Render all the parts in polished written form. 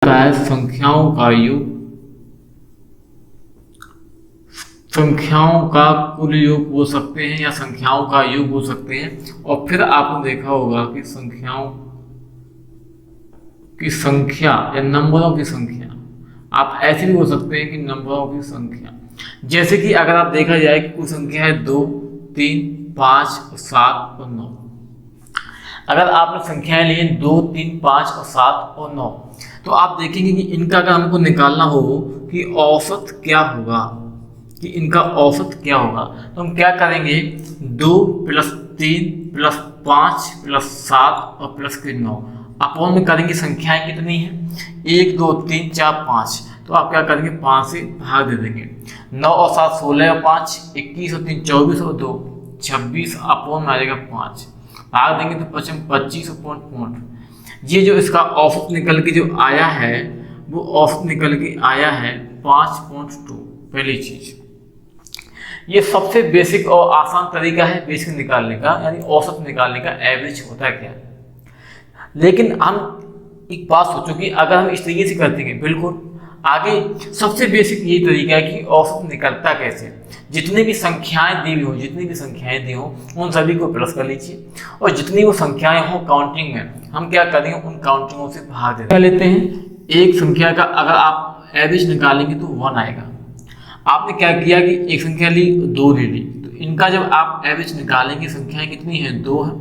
है संख्याओं का योग, संख्याओं का कुल योग हो सकते हैं या संख्याओं का योग हो सकते हैं। और फिर आपने देखा होगा कि संख्याओं की संख्या या नंबरों की संख्या आप ऐसे भी हो सकते हैं कि नंबरों की संख्या, जैसे कि अगर आप देखा जाए कि कुल संख्या है 2, 3, 5, 7 और 9। अगर आपने संख्याएं ली 2, 3, 5 और 7 और 9, तो आप देखेंगे कि इनका अगर हमको निकालना हो कि औसत क्या होगा, कि इनका औसत क्या होगा, तो हम क्या करेंगे 2 + 3 + 5 + 7 और प्लस के 9 अपॉन में करेंगे। संख्याएं कितनी हैं 1, 2, 3, 4, 5, तो आप क्या करेंगे 5 से भाग दे देंगे। 9 और 7 16 और 5 21 और 3 24 और 2 26 अपॉन में आ जाएगा 5, भाग देंगे तो 25/5। ये जो इसका औसत निकल के जो आया है वो औसत निकल के आया है 5.2। पहली चीज, ये सबसे बेसिक और आसान तरीका है बेसिक निकालने का, यानी औसत निकालने का, एवरेज होता है क्या। लेकिन हम एक बात सोचो कि अगर हम इस तरीके से करते हैं, बिल्कुल आगे सबसे बेसिक यही तरीका है कि औसत निकलता कैसे। जितनी भी संख्याएं दी हो उन सभी को प्लस कर लीजिए, और जितनी वो संख्याएं हो काउंटिंग में हम क्या करेंगे उन काउंटिंगों से भाग दे लेते हैं। एक संख्या का अगर आप एवरेज निकालेंगे तो 1 आएगा। आपने क्या किया कि एक संख्या ली 2 ले ली, तो इनका जब आप एवरेज निकालेंगे संख्याएं कितनी है 2 है।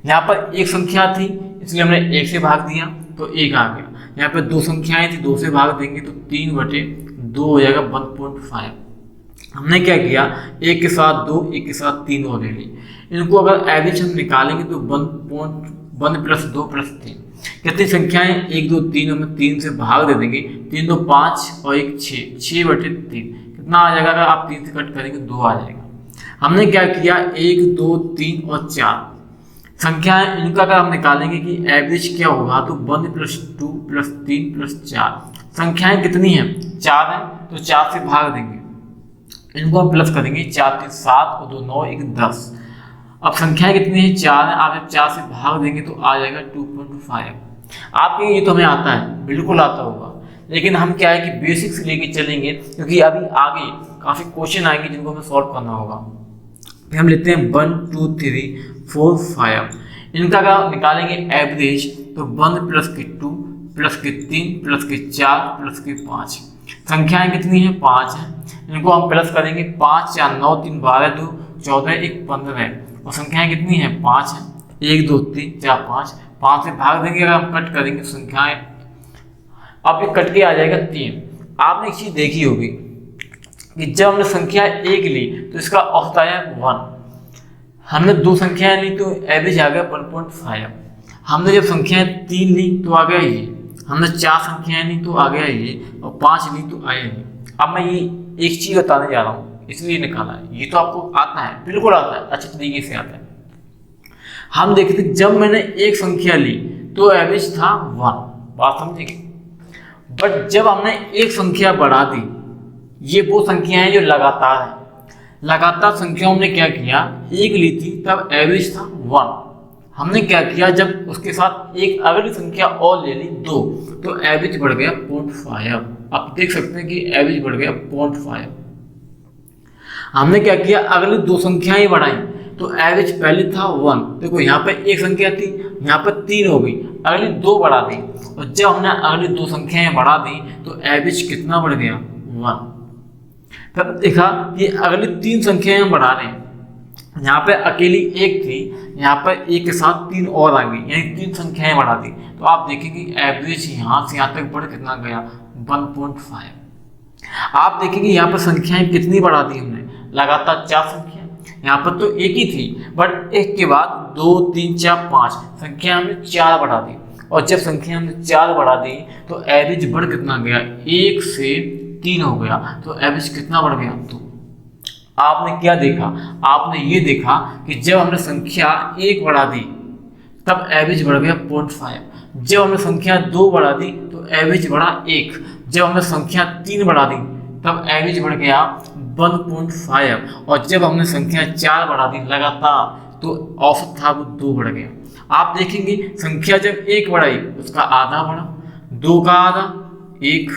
यहाँ पर एक संख्या थी इसलिए हमने 1 से भाग दिया तो 1 आ गया। यहाँ पर 2 संख्याएं थी 2 से भाग देंगे तो 3/2 हो जाएगा 1.5। हमने क्या किया 1 के साथ 2 1 के साथ 3 और ले ली। इनको अगर एवरेज हम निकालेंगे तो 1 + 2 + 3 कितनी संख्याएं 1, 2, 3, हमें 3 से भाग दे देंगे। 3, 2, 5 और 1 6, 6/3 कितना आ जाएगा। अगर आप 3 से कट करेंगे 2 आ जाएगा। हमने क्या किया 1, 2, 3 और 4 संख्याएं, इनका अगर हम निकालेंगे कि एवरेज क्या होगा तो 1 + 2 + 3 + 4 संख्याएं कितनी हैं 4 हैं, तो 4 से भाग देंगे। इनको हम प्लस करेंगे 4, 3, 7 और 2, 9, 1, 10। अब संख्याएं कितनी है 4 है, आप जब 4 से भाग देंगे तो आ जाएगा 2.5। आपके ये तो हमें आता है, बिल्कुल आता होगा, लेकिन हम क्या है कि बेसिक से लेके चलेंगे क्योंकि अभी आगे काफ़ी क्वेश्चन आएंगे जिनको हमें सॉल्व करना होगा। फिर हम लेते हैं 1, 2, 3, 4, 5। इनका अगर निकालेंगे एवरेज तो 1 + 2 + 3 + 4 + 5 संख्याएं कितनी हैं 5 हैं। इनको हम प्लस करेंगे 5, 4, 9, 3, 12, 2, 14, 1, 15 और संख्याएं कितनी हैं 5 हैं। 1, 2, 3, 4, 5 से भाग देंगे। अगर हम कट करेंगे तो संख्याएं अब ये कट के आ जाएगा 3। आपने एक चीज देखी होगी कि जब हमने संख्या 1 ली तो इसका औसत आया 1। हमने 2 संख्याएं ली तो एवरेज आ गया 1.5। हमने जब संख्याएं 3 ली तो आ गया ये, हमने 4 संख्याएं ली तो आ गया ये, और 5 ली तो आया ये। अब मैं ये एक चीज बताने जा रहा हूँ इसलिए निकाला है। ये तो आपको आता है, बिल्कुल आता है, अच्छे तरीके से आता है। हम देखते जब मैंने एक संख्या ली तो एवरेज था 1, बात समझेंगे। बट जब हमने एक संख्या बढ़ा दी, ये वो संख्याएं जो लगातार है, लगातार संख्याओं ने क्या किया 1 ली थी तब एवरेज था 1। हमने क्या किया जब उसके साथ एक अगली संख्या और ले ली 2 तो एवरेज बढ़ गया 0.5। आप देख सकते हैं कि एवरेज बढ़ गया 0.5। हमने क्या किया अगली 2 संख्याएं बढ़ाई तो एवरेज पहले था 1। देखो यहाँ पे एक संख्या थी, यहाँ पर 3 हो गई, अगली 2 बढ़ा दी, और जब हमने अगली 2 संख्याएं बढ़ा दी तो एवरेज कितना बढ़ गया 1। तब देखा कि अगली 3 संख्याएं हम बढ़ा रहे हैं, यहाँ पे अकेली 1 थी, यहाँ पर 1 के साथ 3 और आ गई, यानी 3 संख्याएं बढ़ा दी, तो आप देखेंगे एवरेज यहाँ से यहाँ तक बढ़ कितना गया 1.5। आप देखेंगे यहाँ पर संख्याएं कितनी बढ़ा दी हमने, लगातार 4 संख्याएं। यहाँ पर तो 1 ही थी बट 1 के बाद 2, 3, 4, 5 संख्या हमने 4 बढ़ा दी, और जब संख्या हमने 4 बढ़ा दी तो एवरेज बढ़ कितना गया 1 से 3 हो गया, तो एवरेज कितना बढ़ गया 2। आपने क्या देखा, आपने ये देखा कि जब हमने संख्या 1 बढ़ा दी तब एवरेज बढ़ गया 0.5। जब हमने संख्या 2 बढ़ा दी तो एवरेज बढ़ा 1। जब हमने संख्या 3 बढ़ा दी तब एवरेज बढ़ गया 1.5, और जब हमने संख्या 4 बढ़ा दी लगातार तो औसत था वो 2 बढ़ गया। आप देखेंगे संख्या जब 1 बढ़ाई उसका आधा बढ़ा, 2 का आधा 1,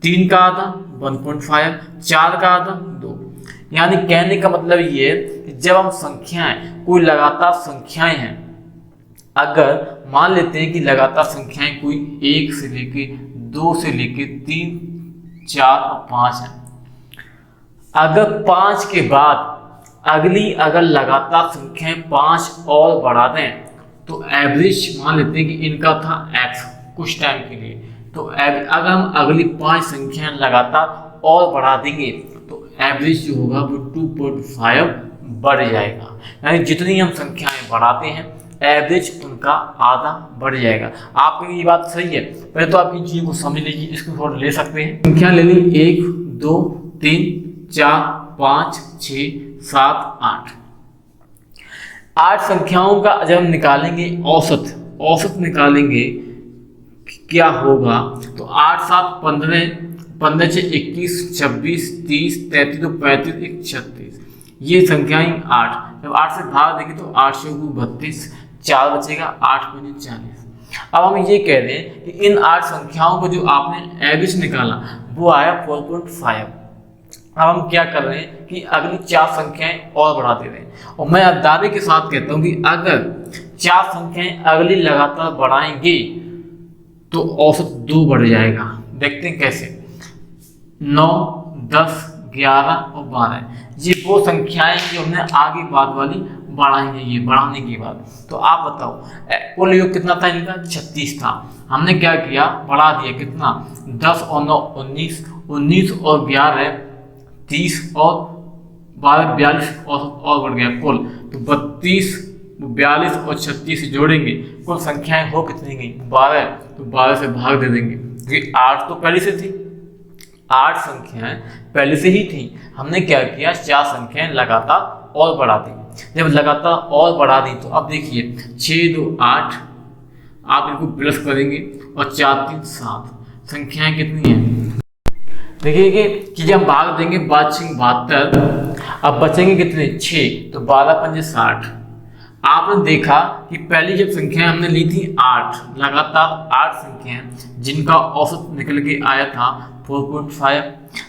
3 का आधा 1.5, 4 का आधा 2। यानी कहने का मतलब ये है कि जब हम संख्याएं, कोई लगातार संख्याएं हैं, अगर मान लेते हैं कि लगातार संख्याएं कोई 1 से लेके 2 से लेके 3, 4 और 5 है, अगर 5 के बाद अगली अगर लगातार संख्याएं 5 और बढ़ा दें तो एवरेज मान लेते हैं कि इनका था x कुछ टाइम के लिए, तो अगर हम अगली 5 संख्याएं लगातार और बढ़ा देंगे तो एवरेज जो होगा वो 2.5 बढ़ जाएगा। यानी जितनी हम संख्याएं बढ़ाते हैं एवरेज उनका आधा बढ़ जाएगा। आपकी ये बात सही है, पहले तो आप इन चीज़ों को समझ लीजिए, इसको थोड़ा ले सकते हैं। संख्या ले ली 1, 2, 3, 4, 5, 6, 7, 8। 8 संख्याओं का जब हम निकालेंगे औसत निकालेंगे क्या होगा, तो 8, 7, 15, 15 से 21, 26, 30, 33, 35, 36, ये संख्याएं 8। जब 8 से भाग देंगे तो 8 से 32, 4 बचेगा, 8 पंजे 40। अब हम ये कह रहे हैं कि इन 8 संख्याओं को जो आपने एवरेज निकाला वो आया 4.5। अब हम क्या कर रहे हैं कि अगली 4 संख्याएं और बढ़ा दे रहे हैं, और मैं दावे के साथ कहता हूं कि अगर 4 संख्याएं अगली लगातार बढ़ाएंगे तो औसत 2 बढ़ जाएगा। देखते हैं कैसे। 9, 10, 11 और 12 ये वो संख्याएं जो हमने आगे बाद वाली बढ़ाएंगे, ये बढ़ाने के बाद। तो आप बताओ कुल योग कितना था इनका, 36 था। हमने क्या किया, बढ़ा दिया कितना, 10 और 9 19, 19 और 11 30 और 12 42 और बढ़ गया कुल, तो 32, 42 और 36 से जोड़ेंगे कुल संख्याएं हो कितनी गई, 12। तो 12 से भाग दे देंगे क्योंकि 8 तो पहले से थी, 8 संख्याएं पहले से ही थी। हमने क्या किया, 4 संख्याएं लगातार और बढ़ा दी। जब लगातार और बढ़ा दी तो अब देखिए 6, 2, 8, आप इनको प्लस करेंगे और 4, 3, 7 संख्याएं कितनी हैं, देखिए कि जब हम भाग देंगे 72, अब बचेंगे कितने 6, तो 12 पंजे 60। आपने देखा कि पहली जब संख्याएं हमने ली थी 8, लगातार 8 संख्याएं जिनका औसत निकल के आया था 4.5।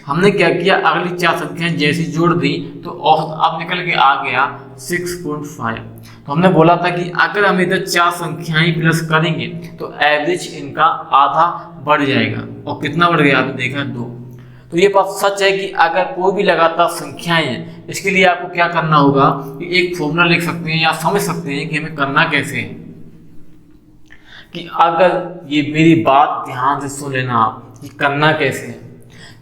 हमने क्या किया, अगली 4 संख्याएं जैसी जोड़ दी तो औसत अब निकल के आ गया 6.5। तो हमने बोला था कि अगर हम इधर 4 संख्याएं प्लस करेंगे तो एवरेज इनका आधा बढ़ जाएगा, और कितना बढ़ गया आपने देखा 2। तो ये बात सच है कि अगर कोई भी लगातार संख्याएं हैं, इसके लिए आपको क्या करना होगा कि एक फॉर्मूला लिख सकते हैं या समझ सकते हैं कि हमें करना कैसे है। कि अगर ये मेरी बात ध्यान से सुन लेना आप कि करना कैसे है,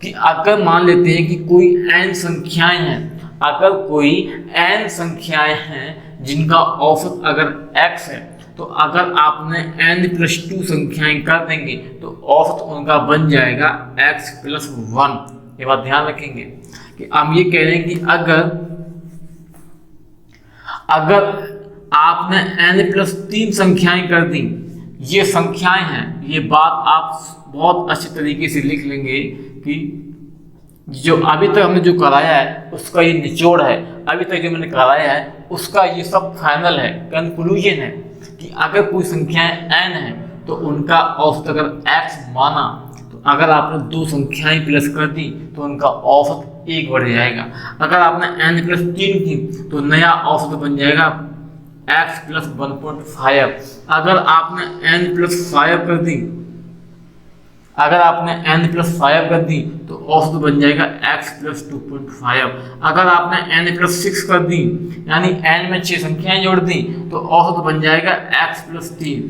कि अगर मान लेते हैं कि कोई n संख्याएं हैं, अगर कोई n संख्याएं हैं जिनका औसत अगर x है, तो अगर आपने n+2 संख्याएं कर देंगे तो औसत उनका बन जाएगा x+1। ये बात ध्यान रखेंगे कि हम ये कह रहे हैं कि अगर आपने n+3 संख्याएं कर दी, ये संख्याएं हैं, ये बात आप बहुत अच्छे तरीके से लिख लेंगे कि जो अभी तक हमने जो कराया है उसका ये निचोड़ है, अभी तक जो मैंने कराया है उसका ये सब फाइनल है, कंक्लूजन है कि अगर कोई संख्याएं n है तो उनका औसत अगर x माना, तो अगर आपने 2 संख्याएं प्लस कर दी तो उनका औसत 1 बढ़ जाएगा। अगर आपने n+3 की तो नया औसत बन जाएगा x+1.5। अगर आपने n+5 कर दी, अगर आपने n+5 कर दी तो औसत बन जाएगा x+2.5। अगर आपने n+6 कर दी, यानी n में 6 संख्याएं जोड़ दी, तो औसत बन जाएगा x+3।